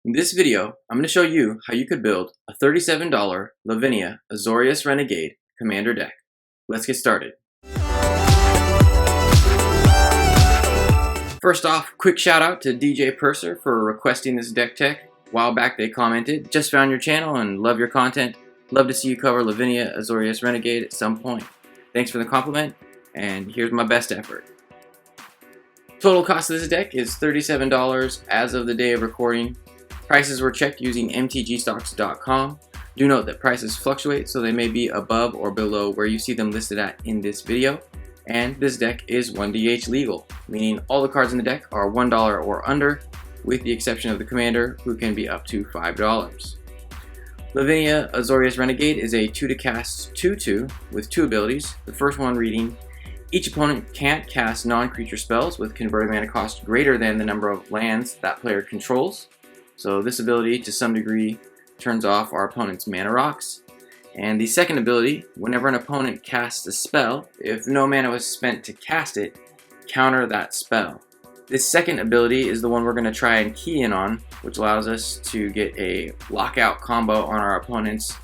In this video, I'm going to show you how you could build a $37 Lavinia Azorius Renegade Commander deck. Let's get started. First off, quick shout out to DJ Purser for requesting this deck tech. A while back they commented, just found your channel and love your content. Love to see you cover Lavinia Azorius Renegade at some point. Thanks for the compliment, and here's my best effort. Total cost of this deck is $37 as of the day of recording. Prices were checked using mtgstocks.com. Do note that prices fluctuate, so they may be above or below where you see them listed at in this video. And this deck is 1DH legal, meaning all the cards in the deck are $1 or under, with the exception of the commander, who can be up to $5. Lavinia Azorius Renegade is a 2-to-cast 2/2 with 2 abilities. The first one reading, each opponent can't cast non-creature spells with converted mana cost greater than the number of lands that player controls. So this ability, to some degree, turns off our opponent's mana rocks. And the second ability, whenever an opponent casts a spell, if no mana was spent to cast it, counter that spell. This second ability is the one we're going to try and key in on, which allows us to get a lockout combo on our opponents,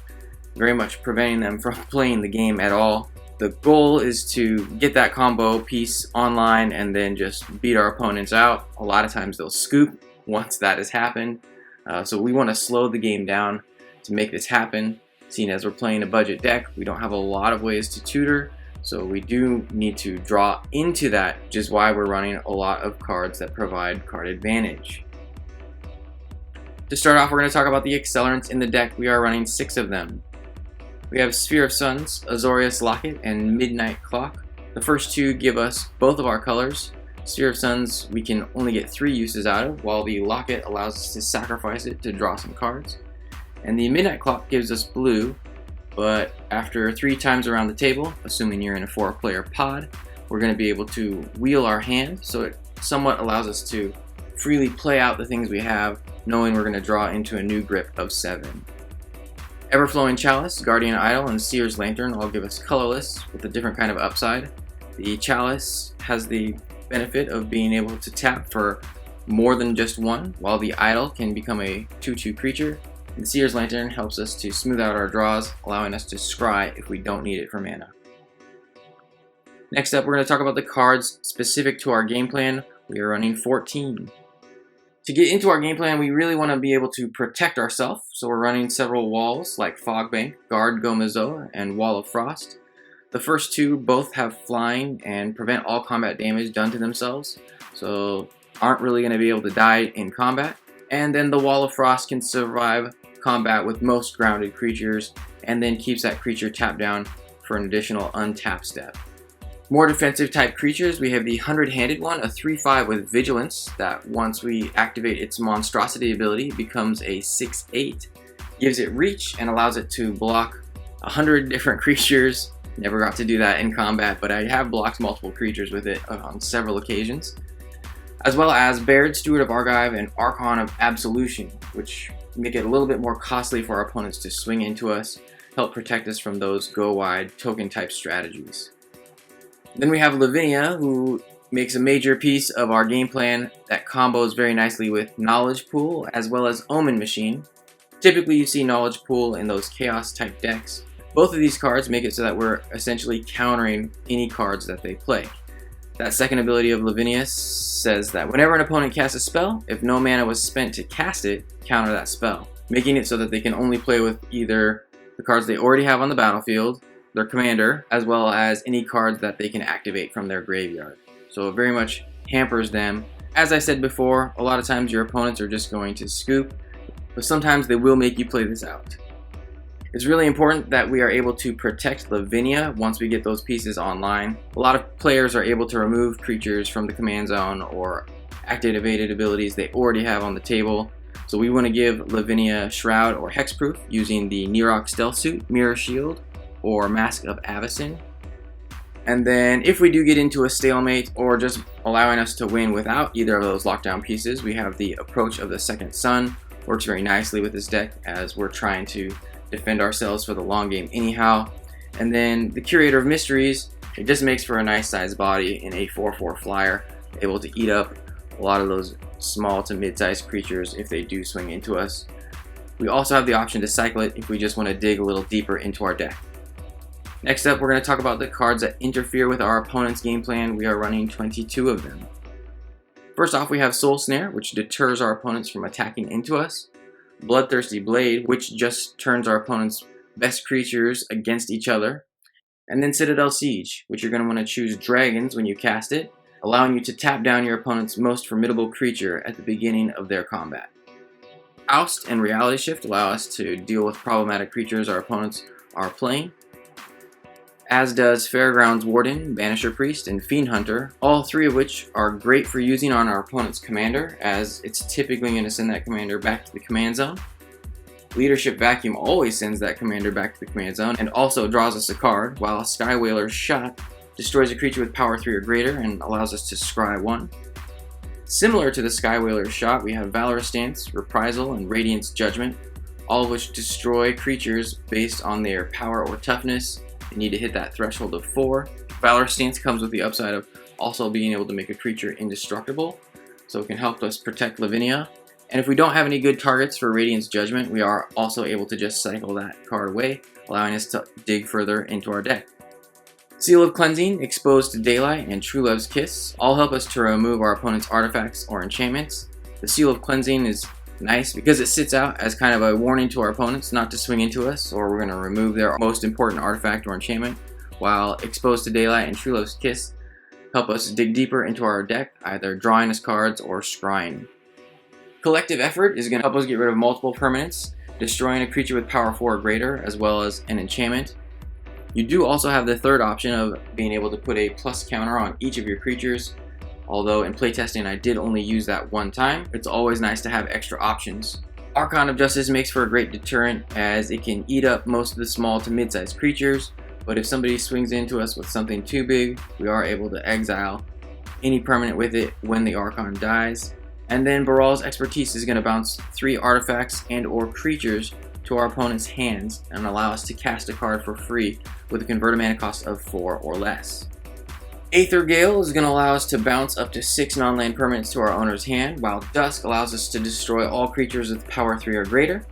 very much preventing them from playing the game at all. The goal is to get that combo piece online and then just beat our opponents out. A lot of times they'll scoop once that has happened. So we want to slow the game down to make this happen. Seeing as we're playing a budget deck, we don't have a lot of ways to tutor, so we do need to draw into that, which is why we're running a lot of cards that provide card advantage. To start off, we're going to talk about the Accelerants in the deck. We are running 6 of them. We have Sphere of Suns, Azorius Locket, and Midnight Clock. The first 2 give us both of our colors. Sphere of Suns we can only get 3 uses out of, while the Locket allows us to sacrifice it to draw some cards. And the Midnight Clock gives us blue, but after 3 times around the table, assuming you're in a 4-player pod, we're going to be able to wheel our hand, so it somewhat allows us to freely play out the things we have, knowing we're going to draw into a new grip of 7. Everflowing Chalice, Guardian Idol, and Seer's Lantern all give us colorless with a different kind of upside. The Chalice has the benefit of being able to tap for more than just 1, while the Idol can become a 2/2 creature. The Seer's Lantern helps us to smooth out our draws, allowing us to scry if we don't need it for mana. Next up, we're going to talk about the cards specific to our game plan. We are running 14. To get into our game plan, we really want to be able to protect ourselves, so we're running several walls like Fogbank, Guard Gomazoa, and Wall of Frost. The first 2 both have flying and prevent all combat damage done to themselves, so aren't really going to be able to die in combat. And then the Wall of Frost can survive combat with most grounded creatures, and then keeps that creature tapped down for an additional untap step. More defensive type creatures, we have the 100-handed one, a 3/5 with Vigilance, that once we activate its monstrosity ability becomes a 6/8, gives it reach and allows it to block 100 different creatures. Never got to do that in combat, but I have blocked multiple creatures with it on several occasions. As well as Baird, Steward of Argive, and Archon of Absolution, which make it a little bit more costly for our opponents to swing into us, help protect us from those go-wide token type strategies. Then we have Lavinia, who makes a major piece of our game plan that combos very nicely with Knowledge Pool as well as Omen Machine. Typically you see Knowledge Pool in those chaos type decks. Both of these cards make it so that we're essentially countering any cards that they play. That second ability of Lavinia says that whenever an opponent casts a spell, if no mana was spent to cast it, counter that spell, making it so that they can only play with either the cards they already have on the battlefield, their commander, as well as any cards that they can activate from their graveyard. So it very much hampers them. As I said before, a lot of times your opponents are just going to scoop, but sometimes they will make you play this out. It's really important that we are able to protect Lavinia once we get those pieces online. A lot of players are able to remove creatures from the command zone or activated abilities they already have on the table. So we want to give Lavinia Shroud or Hexproof using the Nirok Stealth Suit, Mirror Shield, or Mask of Avacyn. And then if we do get into a stalemate or just allowing us to win without either of those lockdown pieces, we have the Approach of the Second Sun. Works very nicely with this deck as we're trying to defend ourselves for the long game anyhow. And then the Curator of Mysteries, it just makes for a nice sized body in a 4/4 flyer, able to eat up a lot of those small to mid-sized creatures if they do swing into us. We also have the option to cycle it if we just want to dig a little deeper into our deck. Next up, we're going to talk about the cards that interfere with our opponent's game plan. We are running 22 of them. First off, we have Soul Snare, which deters our opponents from attacking into us. Bloodthirsty Blade, which just turns our opponent's best creatures against each other. And then Citadel Siege, which you're going to want to choose dragons when you cast it, allowing you to tap down your opponent's most formidable creature at the beginning of their combat. Oust and Reality Shift allow us to deal with problematic creatures our opponents are playing, as does Fairgrounds Warden, Banisher Priest, and Fiend Hunter, all three of which are great for using on our opponent's commander, as it's typically going to send that commander back to the command zone. Leadership Vacuum always sends that commander back to the command zone and also draws us a card, while Sky Whaler's Shot destroys a creature with power 3 or greater and allows us to scry 1. Similar to the Sky Whaler's Shot, we have Valorous Stance, Reprisal, and Radiance Judgment, all of which destroy creatures based on their power or toughness. You need to hit that threshold of 4. Valorous Stance comes with the upside of also being able to make a creature indestructible, so it can help us protect Lavinia. And if we don't have any good targets for Radiance Judgment, we are also able to just cycle that card away, allowing us to dig further into our deck. Seal of Cleansing, Exposed to Daylight, and True Love's Kiss all help us to remove our opponent's artifacts or enchantments. The Seal of Cleansing is nice because it sits out as kind of a warning to our opponents not to swing into us, or we're going to remove their most important artifact or enchantment, while Exposed to Daylight and True Love's Kiss help us dig deeper into our deck, either drawing us cards or scrying. Collective Effort is going to help us get rid of multiple permanents, destroying a creature with power 4 or greater, as well as an enchantment. You do also have the third option of being able to put a plus counter on each of your creatures. Although in playtesting I did only use that one time, it's always nice to have extra options. Archon of Justice makes for a great deterrent, as it can eat up most of the small to mid-sized creatures, but if somebody swings into us with something too big, we are able to exile any permanent with it when the Archon dies. And then Baral's Expertise is going to bounce 3 artifacts and or creatures to our opponent's hands and allow us to cast a card for free with a converted mana cost of 4 or less. Aether Gale is going to allow us to bounce up to 6 non-land permanents to our owner's hand, while Dusk allows us to destroy all creatures with power 3 or greater.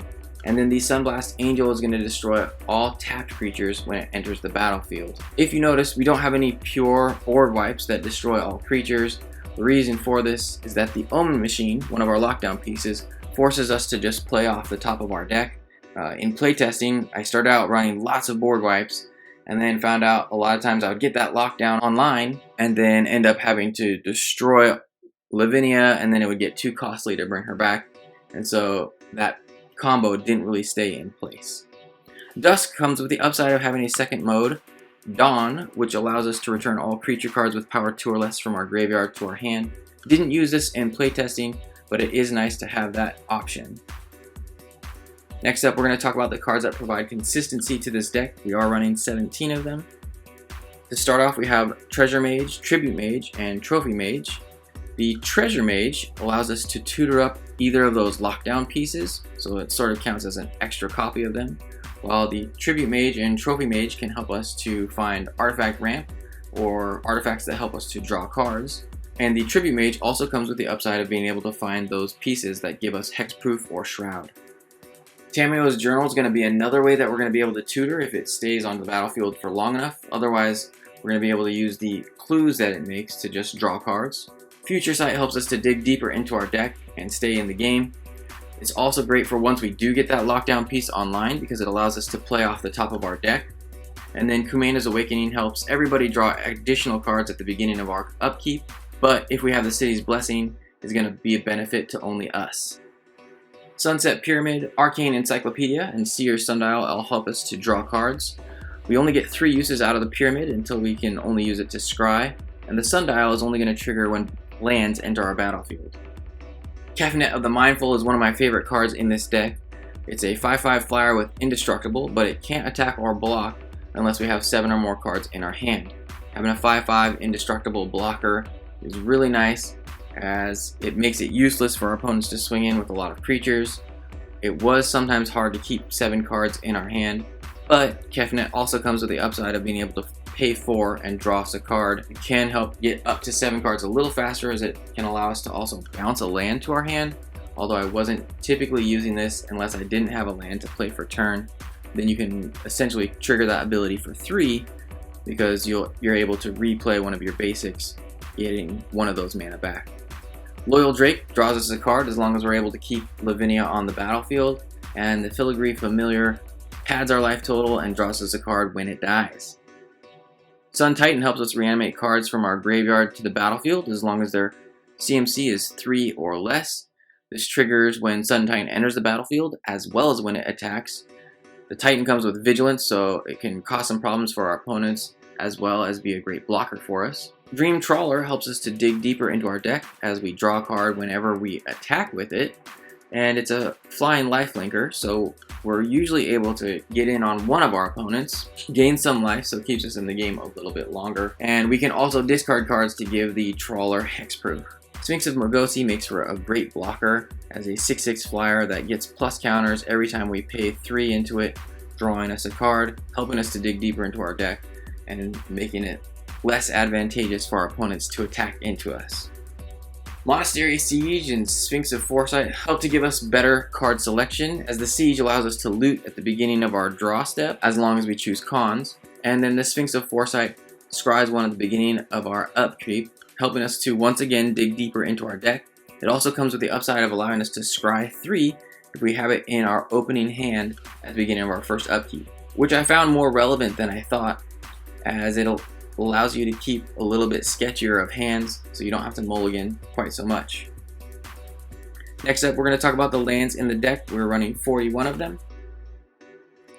And then the Sunblast Angel is going to destroy all tapped creatures when it enters the battlefield. If you notice, we don't have any pure board wipes that destroy all creatures. The reason for this is that the Omen Machine, one of our lockdown pieces, forces us to just play off the top of our deck. In playtesting, I started out running lots of board wipes, and then found out a lot of times I would get that lockdown online and then end up having to destroy Lavinia, and then it would get too costly to bring her back, and so that combo didn't really stay in place. Dusk comes with the upside of having a second mode, Dawn, which allows us to return all creature cards with power 2 or less from our graveyard to our hand. Didn't use this in playtesting, but it is nice to have that option. Next up, we're going to talk about the cards that provide consistency to this deck. We are running 17 of them. To start off, we have Treasure Mage, Tribute Mage, and Trophy Mage. The Treasure Mage allows us to tutor up either of those lockdown pieces, so it sort of counts as an extra copy of them, while the Tribute Mage and Trophy Mage can help us to find Artifact Ramp, or artifacts that help us to draw cards. And the Tribute Mage also comes with the upside of being able to find those pieces that give us Hexproof or Shroud. Tamio's Journal is going to be another way that we're going to be able to tutor if it stays on the battlefield for long enough. Otherwise, we're going to be able to use the clues that it makes to just draw cards. Future Sight helps us to dig deeper into our deck and stay in the game. It's also great for once we do get that lockdown piece online, because it allows us to play off the top of our deck. And then Kumena's Awakening helps everybody draw additional cards at the beginning of our upkeep, but if we have the City's Blessing, it's going to be a benefit to only us. Sunset Pyramid, Arcane Encyclopedia, and Seer's Sundial all help us to draw cards. We only get 3 uses out of the Pyramid until we can only use it to scry, and the Sundial is only going to trigger when lands enter our battlefield. Caffeine of the Mindful is one of my favorite cards in this deck. It's a 5/5 flyer with Indestructible, but it can't attack or block unless we have 7 or more cards in our hand. Having a 5/5 Indestructible blocker is really nice, as it makes it useless for our opponents to swing in with a lot of creatures. It was sometimes hard to keep 7 cards in our hand, but Kefnet also comes with the upside of being able to pay 4 and draw us a card. It can help get up to 7 cards a little faster, as it can allow us to also bounce a land to our hand. Although I wasn't typically using this unless I didn't have a land to play for turn. Then you can essentially trigger that ability for 3 because you're able to replay one of your basics, getting one of those mana back. Loyal Drake draws us a card as long as we're able to keep Lavinia on the battlefield, and the Filigree Familiar pads our life total and draws us a card when it dies. Sun Titan helps us reanimate cards from our graveyard to the battlefield as long as their CMC is 3 or less. This triggers when Sun Titan enters the battlefield as well as when it attacks. The Titan comes with Vigilance, so it can cause some problems for our opponents as well as be a great blocker for us. Dream Trawler helps us to dig deeper into our deck as we draw a card whenever we attack with it. And it's a flying lifelinker, so we're usually able to get in on one of our opponents, gain some life, so it keeps us in the game a little bit longer. And we can also discard cards to give the Trawler hexproof. Sphinx of Morgosi makes for a great blocker as a 6/6 flyer that gets plus counters every time we pay 3 into it, drawing us a card, helping us to dig deeper into our deck, and making it less advantageous for our opponents to attack into us. Monastery Siege and Sphinx of Foresight help to give us better card selection, as the Siege allows us to loot at the beginning of our draw step as long as we choose cons, and then the Sphinx of Foresight scries one at the beginning of our upkeep, helping us to once again dig deeper into our deck. It also comes with the upside of allowing us to scry 3 if we have it in our opening hand at the beginning of our first upkeep, which I found more relevant than I thought, as it allows you to keep a little bit sketchier of hands so you don't have to mulligan quite so much. Next up, we're going to talk about the lands in the deck. We're running 41 of them.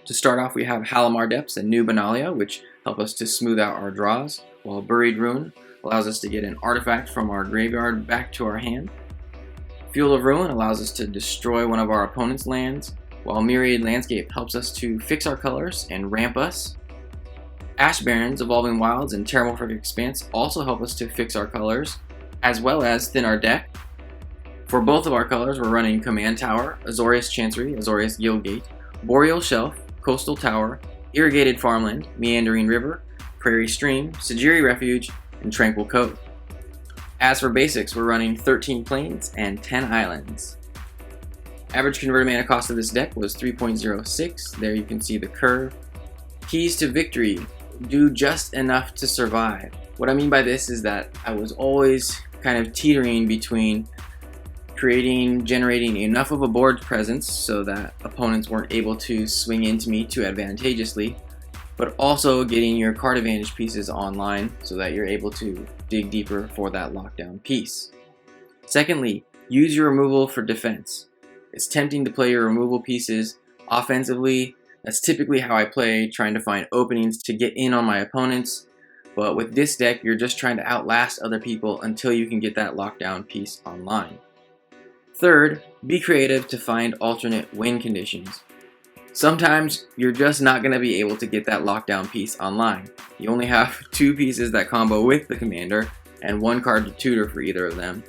To start off, we have Halimar Depths and New Benalia, which help us to smooth out our draws, while Buried Ruin allows us to get an artifact from our graveyard back to our hand. Fuel of Ruin allows us to destroy one of our opponent's lands, while Myriad Landscape helps us to fix our colors and ramp us. Ash Barrens, Evolving Wilds, and Terramorphic Expanse also help us to fix our colors, as well as thin our deck. For both of our colors, we're running Command Tower, Azorius Chancery, Azorius Guildgate, Boreal Shelf, Coastal Tower, Irrigated Farmland, Meandering River, Prairie Stream, Sajiri Refuge, and Tranquil Cove. As for basics, we're running 13 Plains and 10 Islands. Average converted mana cost of this deck was 3.06. There you can see the curve. Keys to victory: do just enough to survive. What I mean by this is that I was always kind of teetering between generating enough of a board presence so that opponents weren't able to swing into me too advantageously, but also getting your card advantage pieces online so that you're able to dig deeper for that lockdown piece. Secondly, use your removal for defense. It's tempting to play your removal pieces offensively. That's typically how I play, trying to find openings to get in on my opponents. But with this deck, you're just trying to outlast other people until you can get that lockdown piece online. Third, be creative to find alternate win conditions. Sometimes you're just not going to be able to get that lockdown piece online. You only have 2 pieces that combo with the commander and 1 card to tutor for either of them.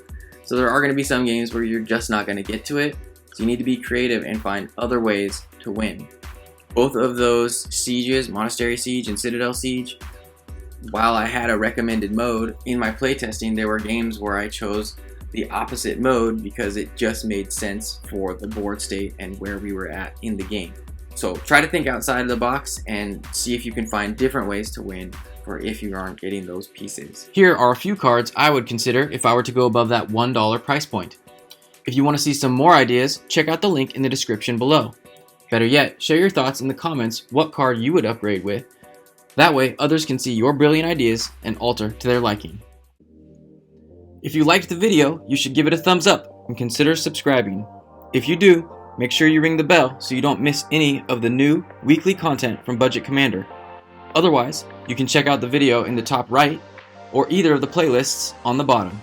So there are going to be some games where you're just not going to get to it. So you need to be creative and find other ways to win. Both of those sieges, Monastery Siege and Citadel Siege, while I had a recommended mode, in my playtesting there were games where I chose the opposite mode because it just made sense for the board state and where we were at in the game. So try to think outside of the box and see if you can find different ways to win, or if you aren't getting those pieces. Here are a few cards I would consider if I were to go above that $1 price point. If you want to see some more ideas, check out the link in the description below. Better yet, share your thoughts in the comments what card you would upgrade with. That way, others can see your brilliant ideas and alter to their liking. If you liked the video, you should give it a thumbs up and consider subscribing. If you do, make sure you ring the bell so you don't miss any of the new weekly content from Budget Commander. Otherwise, you can check out the video in the top right or either of the playlists on the bottom.